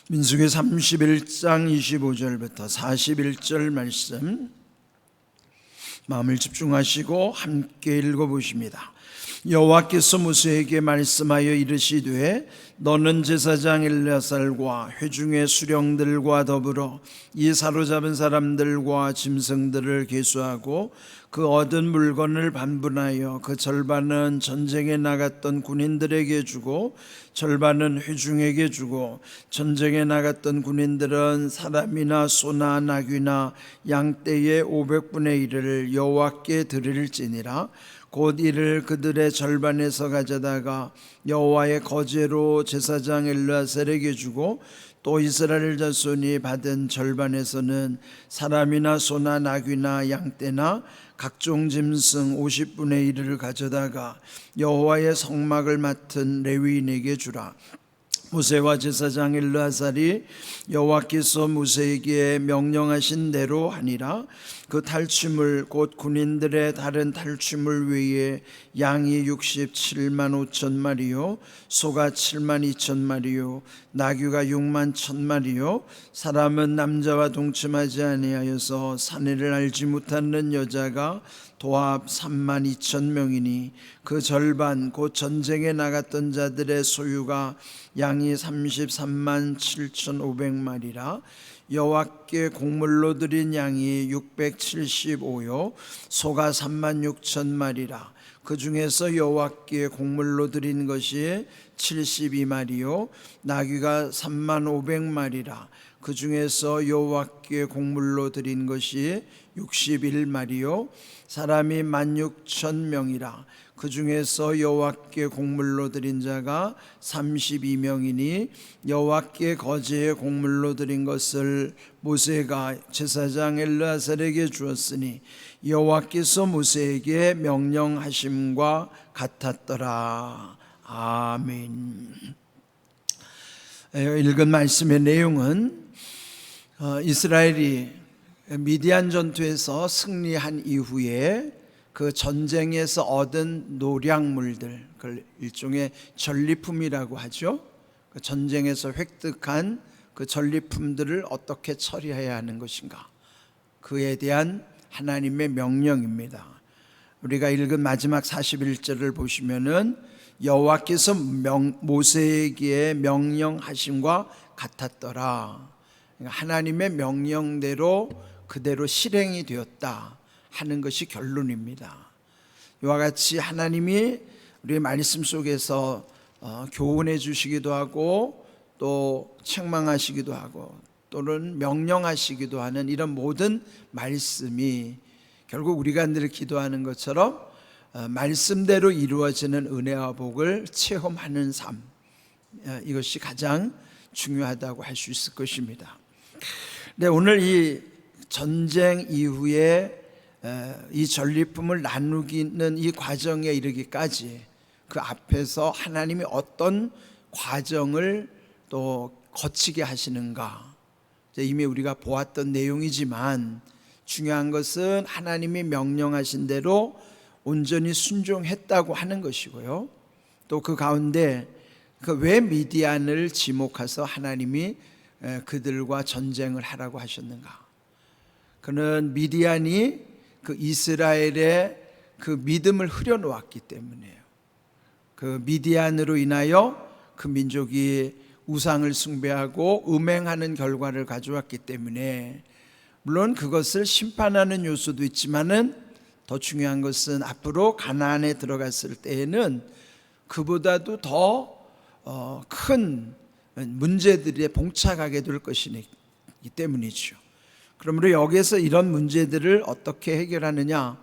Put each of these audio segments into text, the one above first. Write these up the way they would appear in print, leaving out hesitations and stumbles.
민수기 31장 25절부터 41절 말씀 마음을 집중하시고 함께 읽어보십니다. 여호와께서 모세에게 말씀하여 이르시되 너는 제사장 엘르야살과 회중의 수령들과 더불어 이 사로잡은 사람들과 짐승들을 계수하고 그 얻은 물건을 반분하여 그 절반은 전쟁에 나갔던 군인들에게 주고 절반은 회중에게 주고 전쟁에 나갔던 군인들은 사람이나 소나 나귀나 양떼의 500분의 1을 여호와께 드릴지니라. 곧 이를 그들의 절반에서 가져다가 여호와의 거제로 제사장 엘르야살에게 주고 또 이스라엘 자손이 받은 절반에서는 사람이나 소나 나귀나 양떼나 각종 짐승 50분의 1을 가져다가 여호와의 성막을 맡은 레위인에게 주라. 모세와 제사장 엘르야살이 여호와께서 모세에게 명령하신 대로 하니라. 그 탈취물 곧 군인들의 다른 탈취물 외에 양이 67만 5천 마리요 소가 7만 2천 마리요 나귀가 6만 1천 마리요 사람은 남자와 동침하지 아니하여서 사내를 알지 못하는 여자가 도합 3만 2천 명이니 그 절반 곧 전쟁에 나갔던 자들의 소유가 양이 33만 7,500마리라. 여호와께 곡물로 드린 양이 675요 소가 3만 6천 마리라. 그 중에서 여호와께 곡물로 드린 것이 72마리요 나귀가 3만 500마리라. 그 중에서 여호와께 곡물로 드린 것이 61마리요 사람이 16,000명이라. 그 중에서 여호와께 곡물로 드린 자가 32명이니 여호와께 거제에 곡물로 드린 것을 모세가 제사장 엘르야살에게 주었으니 여호와께서 모세에게 명령하심과 같았더라. 아멘. 읽은 말씀의 내용은 이스라엘이 미디안 전투에서 승리한 이후에 그 전쟁에서 얻은 노략물들, 그걸 일종의 전리품이라고 하죠. 그 전쟁에서 획득한 그 전리품들을 어떻게 처리해야 하는 것인가, 그에 대한 하나님의 명령입니다. 우리가 읽은 마지막 41절을 보시면은 여호와께서 모세에게 명령하심과 같았더라. 하나님의 명령대로 그대로 실행이 되었다 하는 것이 결론입니다. 이와 같이 하나님이 우리의 말씀 속에서 교훈해 주시기도 하고 또 책망하시기도 하고 또는 명령하시기도 하는 이런 모든 말씀이 결국 우리가 늘 기도하는 것처럼 말씀대로 이루어지는 은혜와 복을 체험하는 삶, 이것이 가장 중요하다고 할 수 있을 것입니다. 네, 오늘 이 전쟁 이후에 이 전리품을 나누기는 이 과정에 이르기까지 그 앞에서 하나님이 어떤 과정을 또 거치게 하시는가, 이미 우리가 보았던 내용이지만 중요한 것은 하나님이 명령하신 대로 온전히 순종했다고 하는 것이고요. 또 그 가운데 왜 미디안을 지목해서 하나님이 그들과 전쟁을 하라고 하셨는가? 그는 미디안이 그 이스라엘의 그 믿음을 흐려놓았기 때문이에요. 그 미디안으로 인하여 그 민족이 우상을 숭배하고 음행하는 결과를 가져왔기 때문에, 물론 그것을 심판하는 요소도 있지만은 더 중요한 것은 앞으로 가나안에 들어갔을 때에는 그보다도 더 큰 문제들에 봉착하게 될 것이기 때문이죠. 그러므로 여기에서 이런 문제들을 어떻게 해결하느냐,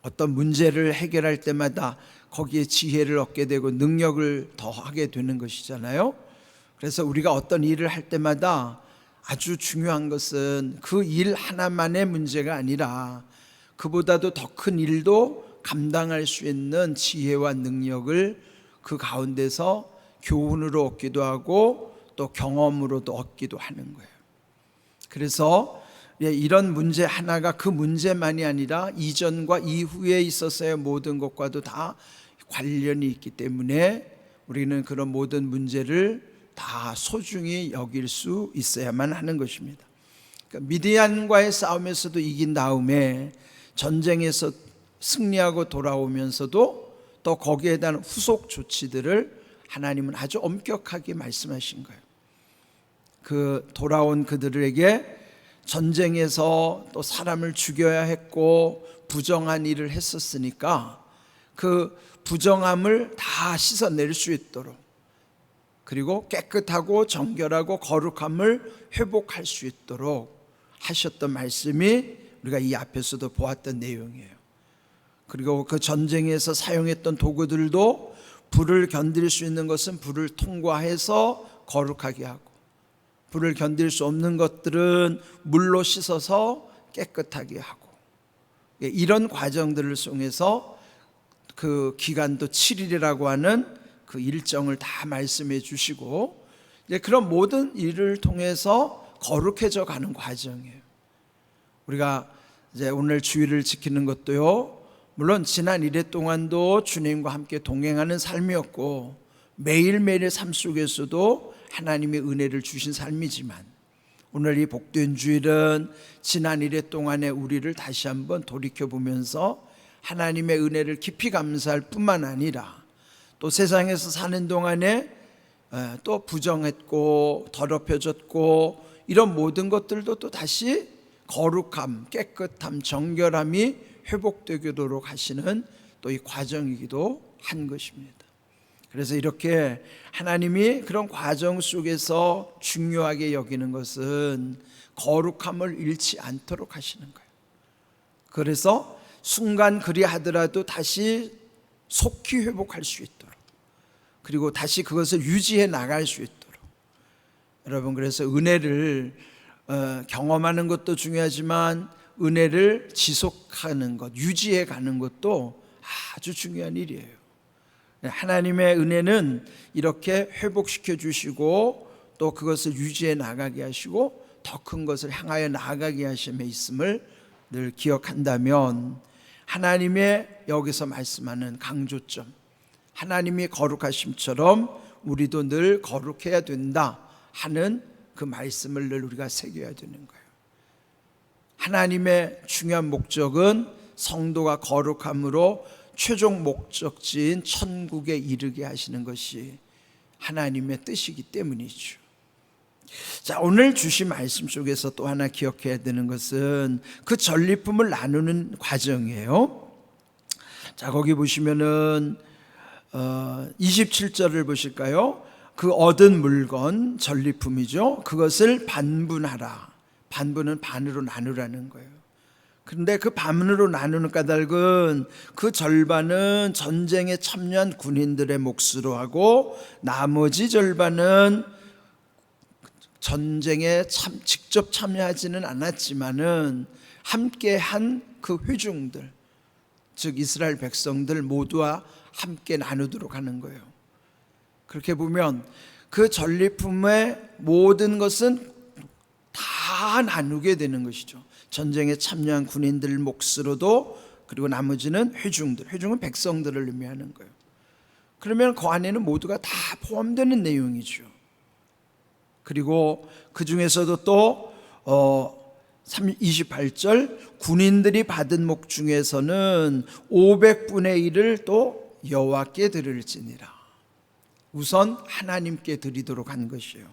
어떤 문제를 해결할 때마다 거기에 지혜를 얻게 되고 능력을 더하게 되는 것이잖아요. 그래서 우리가 어떤 일을 할 때마다 아주 중요한 것은 그 일 하나만의 문제가 아니라 그보다도 더 큰 일도 감당할 수 있는 지혜와 능력을 그 가운데서 교훈으로 얻기도 하고 또 경험으로도 얻기도 하는 거예요. 그래서 이런 문제 하나가 그 문제만이 아니라 이전과 이후에 있어서의 모든 것과도 다 관련이 있기 때문에 우리는 그런 모든 문제를 다 소중히 여길 수 있어야만 하는 것입니다. 그러니까 미디안과의 싸움에서도 이긴 다음에 전쟁에서 승리하고 돌아오면서도 또 거기에 대한 후속 조치들을 하나님은 아주 엄격하게 말씀하신 거예요. 그 돌아온 그들에게 전쟁에서 또 사람을 죽여야 했고 부정한 일을 했었으니까 그 부정함을 다 씻어낼 수 있도록, 그리고 깨끗하고 정결하고 거룩함을 회복할 수 있도록 하셨던 말씀이 우리가 이 앞에서도 보았던 내용이에요. 그리고 그 전쟁에서 사용했던 도구들도 불을 견딜 수 있는 것은 불을 통과해서 거룩하게 하고, 불을 견딜 수 없는 것들은 물로 씻어서 깨끗하게 하고, 이런 과정들을 통해서 그 기간도 7일이라고 하는 그 일정을 다 말씀해 주시고, 그런 모든 일을 통해서 거룩해져 가는 과정이에요. 우리가 이제 오늘 주일을 지키는 것도요, 물론 지난 1회 동안도 주님과 함께 동행하는 삶이었고 매일매일의 삶 속에서도 하나님의 은혜를 주신 삶이지만, 오늘 이 복된 주일은 지난 1회 동안의 우리를 다시 한번 돌이켜보면서 하나님의 은혜를 깊이 감사할 뿐만 아니라 또 세상에서 사는 동안에 또 부정했고 더럽혀졌고 이런 모든 것들도 또 다시 거룩함, 깨끗함, 정결함이 회복되도록 하시는 또 이 과정이기도 한 것입니다. 그래서 이렇게 하나님이 그런 과정 속에서 중요하게 여기는 것은 거룩함을 잃지 않도록 하시는 거예요. 그래서 순간 그리하더라도 다시 속히 회복할 수 있도록, 그리고 다시 그것을 유지해 나갈 수 있도록. 여러분, 그래서 은혜를 경험하는 것도 중요하지만 은혜를 지속하는 것, 유지해 가는 것도 아주 중요한 일이에요. 하나님의 은혜는 이렇게 회복시켜 주시고 또 그것을 유지해 나가게 하시고 더 큰 것을 향하여 나아가게 하심에 있음을 늘 기억한다면, 하나님의 여기서 말씀하는 강조점, 하나님이 거룩하심처럼 우리도 늘 거룩해야 된다 하는 그 말씀을 늘 우리가 새겨야 되는 거예요. 하나님의 중요한 목적은 성도가 거룩함으로 최종 목적지인 천국에 이르게 하시는 것이 하나님의 뜻이기 때문이죠. 자, 오늘 주신 말씀 속에서 또 하나 기억해야 되는 것은 그 전리품을 나누는 과정이에요. 자, 거기 보시면은 27절을 보실까요? 그 얻은 물건, 전리품이죠. 그것을 반분하라. 반분은 반으로 나누라는 거예요. 그런데 그 반으로 나누는 까닭은 그 절반은 전쟁에 참여한 군인들의 몫으로 하고, 나머지 절반은 전쟁에 직접 참여하지는 않았지만은 함께 한 그 회중들, 즉 이스라엘 백성들 모두와 함께 나누도록 하는 거예요. 그렇게 보면 그 전리품의 모든 것은 다 나누게 되는 것이죠. 전쟁에 참여한 군인들 몫으로도, 그리고 나머지는 회중들, 회중은 백성들을 의미하는 거예요. 그러면 그 안에는 모두가 다 포함되는 내용이죠. 그리고 그 중에서도 또 28절 군인들이 받은 목 중에서는 500분의 1을 또 여호와께 드릴지니라. 우선 하나님께 드리도록 한 것이에요.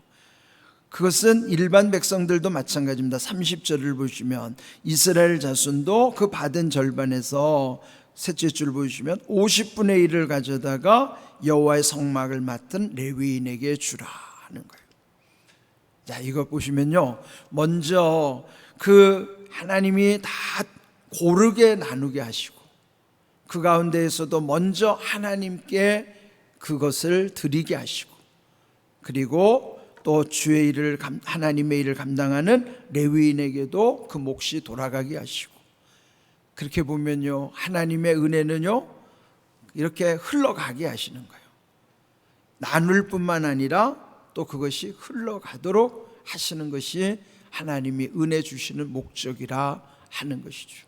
그것은 일반 백성들도 마찬가지입니다. 30절을 보시면 이스라엘 자손도 그 받은 절반에서 셋째 줄 보시면 50분의 1을 가져다가 여호와의 성막을 맡은 레위인에게 주라 하는 거예요. 자, 이거 보시면요, 먼저 그 하나님이 다 고르게 나누게 하시고 그 가운데에서도 먼저 하나님께 그것을 드리게 하시고, 그리고 또 주의 일을, 하나님의 일을 감당하는 레위인에게도 그 몫이 돌아가게 하시고, 그렇게 보면요, 하나님의 은혜는요 이렇게 흘러가게 하시는 거예요. 나눌 뿐만 아니라 또 그것이 흘러가도록 하시는 것이 하나님이 은혜 주시는 목적이라 하는 것이죠.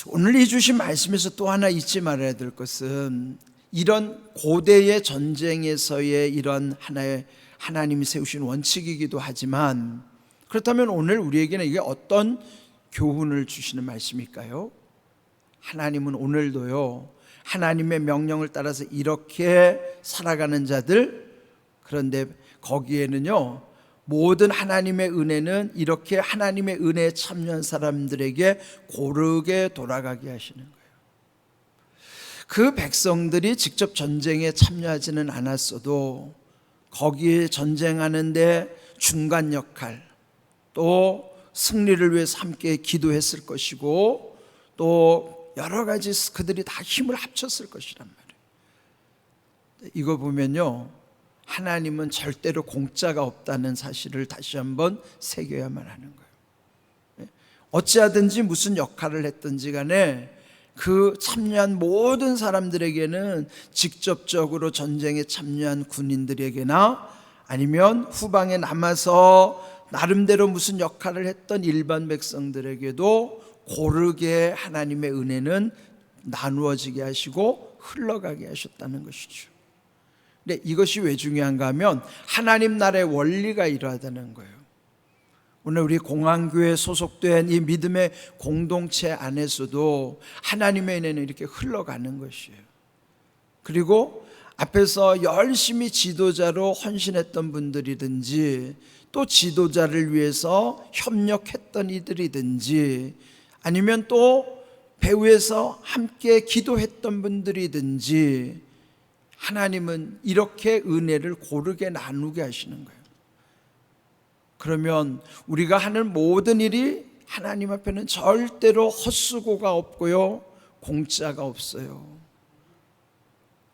오늘 이 주신 말씀에서 또 하나 잊지 말아야 될 것은, 이런 고대의 전쟁에서의 이런 하나의 하나님이 세우신 원칙이기도 하지만, 그렇다면 오늘 우리에게는 이게 어떤 교훈을 주시는 말씀일까요? 하나님은 오늘도요, 하나님의 명령을 따라서 이렇게 살아가는 자들, 그런데 거기에는요, 모든 하나님의 은혜는 이렇게 하나님의 은혜에 참여한 사람들에게 고르게 돌아가게 하시는 거예요. 그 백성들이 직접 전쟁에 참여하지는 않았어도 거기에 전쟁하는데 중간 역할, 또 승리를 위해서 함께 기도했을 것이고, 또 여러 가지 그들이 다 힘을 합쳤을 것이란 말이에요. 이거 보면요, 하나님은 절대로 공짜가 없다는 사실을 다시 한번 새겨야만 하는 거예요. 어찌하든지 무슨 역할을 했든지 간에 그 참여한 모든 사람들에게는, 직접적으로 전쟁에 참여한 군인들에게나 아니면 후방에 남아서 나름대로 무슨 역할을 했던 일반 백성들에게도 고르게 하나님의 은혜는 나누어지게 하시고 흘러가게 하셨다는 것이죠. 근데 이것이 왜 중요한가 하면 하나님 나라의 원리가 이러하다는 거예요. 오늘 우리 공항교회에 소속된 이 믿음의 공동체 안에서도 하나님의 은혜는 이렇게 흘러가는 것이에요. 그리고 앞에서 열심히 지도자로 헌신했던 분들이든지, 또 지도자를 위해서 협력했던 이들이든지, 아니면 또 배후에서 함께 기도했던 분들이든지, 하나님은 이렇게 은혜를 고르게 나누게 하시는 거예요. 그러면 우리가 하는 모든 일이 하나님 앞에는 절대로 헛수고가 없고요, 공짜가 없어요.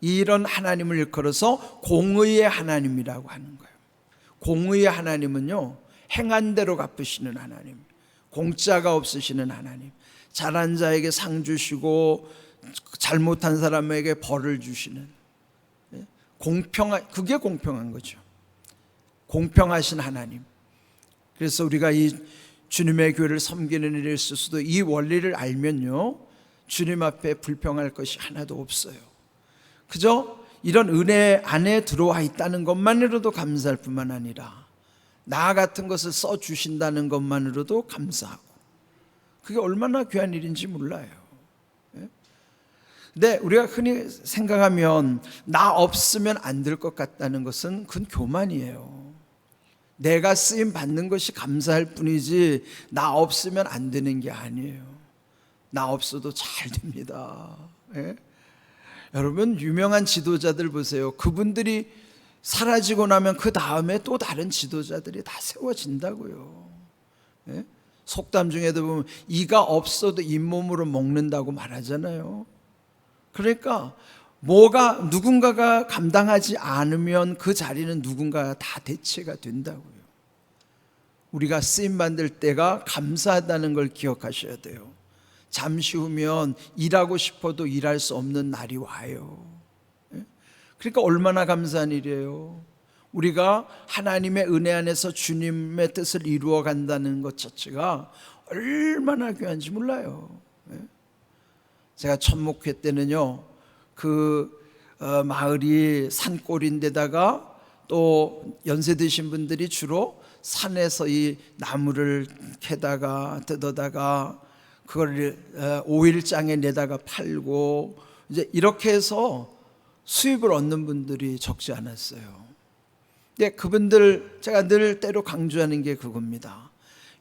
이런 하나님을 일컬어서 공의의 하나님이라고 하는 거예요. 공의의 하나님은요, 행한 대로 갚으시는 하나님, 공짜가 없으시는 하나님, 잘한 자에게 상 주시고 잘못한 사람에게 벌을 주시는, 그게 공평한 거죠. 공평하신 하나님. 그래서 우리가 이 주님의 교회를 섬기는 일에 있어서도 이 원리를 알면요, 주님 앞에 불평할 것이 하나도 없어요. 그저 이런 은혜 안에 들어와 있다는 것만으로도 감사할 뿐만 아니라 나 같은 것을 써주신다는 것만으로도 감사하고, 그게 얼마나 귀한 일인지 몰라요. 근데 우리가 흔히 생각하면 나 없으면 안 될 것 같다는 것은 그건 교만이에요. 내가 쓰임 받는 것이 감사할 뿐이지 나 없으면 안 되는 게 아니에요. 나 없어도 잘 됩니다. 여러분, 유명한 지도자들 보세요. 그분들이 사라지고 나면 그 다음에 또 다른 지도자들이 다 세워진다고요. 속담 중에도 보면 이가 없어도 잇몸으로 먹는다고 말하잖아요. 그러니까 누군가가 감당하지 않으면 그 자리는 누군가가 다 대체가 된다고요. 우리가 쓰임받을 때가 감사하다는 걸 기억하셔야 돼요. 잠시 후면 일하고 싶어도 일할 수 없는 날이 와요. 그러니까 얼마나 감사한 일이에요. 우리가 하나님의 은혜 안에서 주님의 뜻을 이루어 간다는 것 자체가 얼마나 귀한지 몰라요. 제가 천목회 때는요, 마을이 산골인데다가 또 연세 드신 분들이 주로 산에서 이 나무를 캐다가 뜯어다가 그걸 오일장에 내다가 팔고, 이제 이렇게 해서 수입을 얻는 분들이 적지 않았어요. 근데 그분들, 제가 늘 때로 강조하는 게 그겁니다.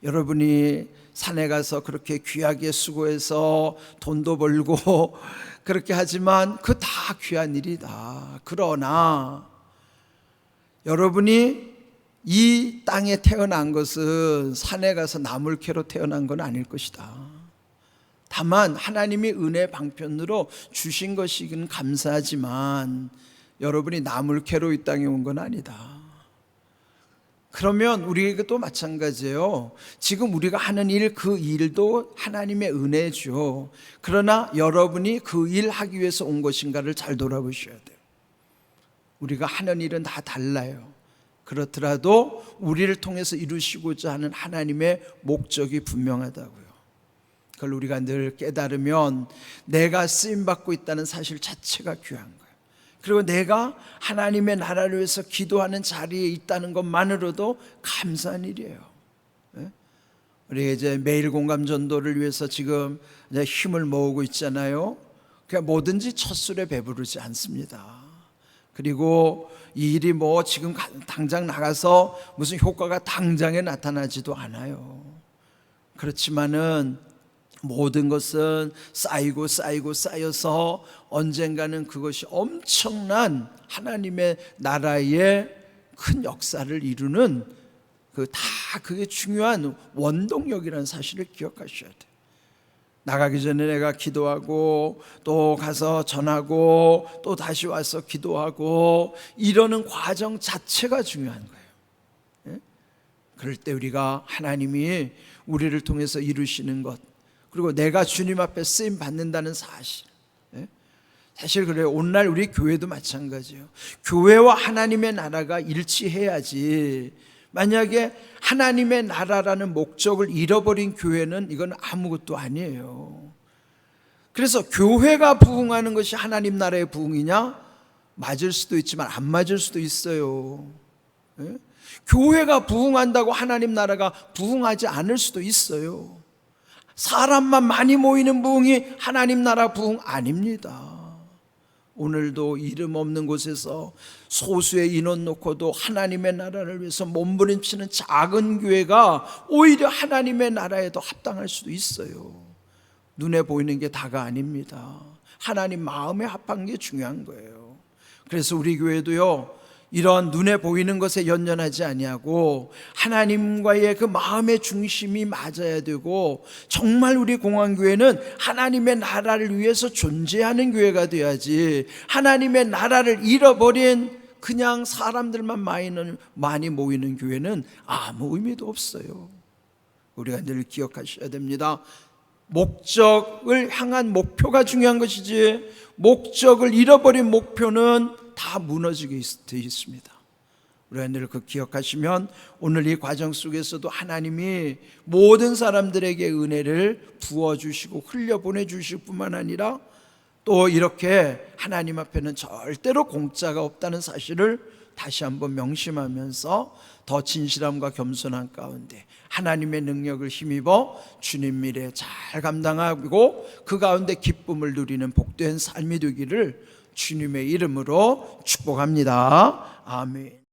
여러분이 산에 가서 그렇게 귀하게 수고해서 돈도 벌고 그렇게 하지만 그 다 귀한 일이다. 그러나 여러분이 이 땅에 태어난 것은 산에 가서 나물 캐러 태어난 건 아닐 것이다. 다만 하나님이 은혜 방편으로 주신 것이긴 감사하지만 여러분이 나물 캐러 이 땅에 온 건 아니다. 그러면 우리에게도 마찬가지예요. 지금 우리가 하는 일, 그 일도 하나님의 은혜죠. 그러나 여러분이 그 일 하기 위해서 온 것인가를 잘 돌아보셔야 돼요. 우리가 하는 일은 다 달라요. 그렇더라도 우리를 통해서 이루시고자 하는 하나님의 목적이 분명하다고요. 그걸 우리가 늘 깨달으면 내가 쓰임받고 있다는 사실 자체가 귀한 거예요. 그리고 내가 하나님의 나라를 위해서 기도하는 자리에 있다는 것만으로도 감사한 일이에요. 우리 이제 매일 공감 전도를 위해서 지금 이제 힘을 모으고 있잖아요. 그냥 뭐든지 첫 술에 배부르지 않습니다. 그리고 이 일이 뭐 지금 당장 나가서 무슨 효과가 당장에 나타나지도 않아요. 그렇지만은 모든 것은 쌓이고 쌓여서 언젠가는 그것이 엄청난 하나님의 나라의 큰 역사를 이루는 그게 중요한 원동력이라는 사실을 기억하셔야 돼요. 나가기 전에 내가 기도하고 또 가서 전하고 또 다시 와서 기도하고 이러는 과정 자체가 중요한 거예요. 그럴 때 우리가 하나님이 우리를 통해서 이루시는 것, 그리고 내가 주님 앞에 쓰임 받는다는 사실, 사실 그래요. 오늘날 우리 교회도 마찬가지예요. 교회와 하나님의 나라가 일치해야지. 만약에 하나님의 나라라는 목적을 잃어버린 교회는 이건 아무것도 아니에요. 그래서 교회가 부흥하는 것이 하나님 나라의 부흥이냐? 맞을 수도 있지만 안 맞을 수도 있어요. 교회가 부흥한다고 하나님 나라가 부흥하지 않을 수도 있어요. 사람만 많이 모이는 부흥이 하나님 나라 부흥 아닙니다. 오늘도 이름 없는 곳에서 소수의 인원 놓고도 하나님의 나라를 위해서 몸부림치는 작은 교회가 오히려 하나님의 나라에도 합당할 수도 있어요. 눈에 보이는 게 다가 아닙니다. 하나님 마음에 합한 게 중요한 거예요. 그래서 우리 교회도요, 이런 눈에 보이는 것에 연연하지 아니하고 하나님과의 그 마음의 중심이 맞아야 되고, 정말 우리 공항교회는 하나님의 나라를 위해서 존재하는 교회가 돼야지, 하나님의 나라를 잃어버린 그냥 사람들만 많이 모이는 교회는 아무 의미도 없어요. 우리가 늘 기억하셔야 됩니다. 목적을 향한 목표가 중요한 것이지, 목적을 잃어버린 목표는 다 무너지게 되어 있습니다. 우리가 늘 그 기억하시면 오늘 이 과정 속에서도 하나님이 모든 사람들에게 은혜를 부어주시고 흘려보내주실 뿐만 아니라 또 이렇게 하나님 앞에는 절대로 공짜가 없다는 사실을 다시 한번 명심하면서 더 진실함과 겸손한 가운데 하나님의 능력을 힘입어 주님 미래 잘 감당하고 그 가운데 기쁨을 누리는 복된 삶이 되기를 주님의 이름으로 축복합니다. 아멘.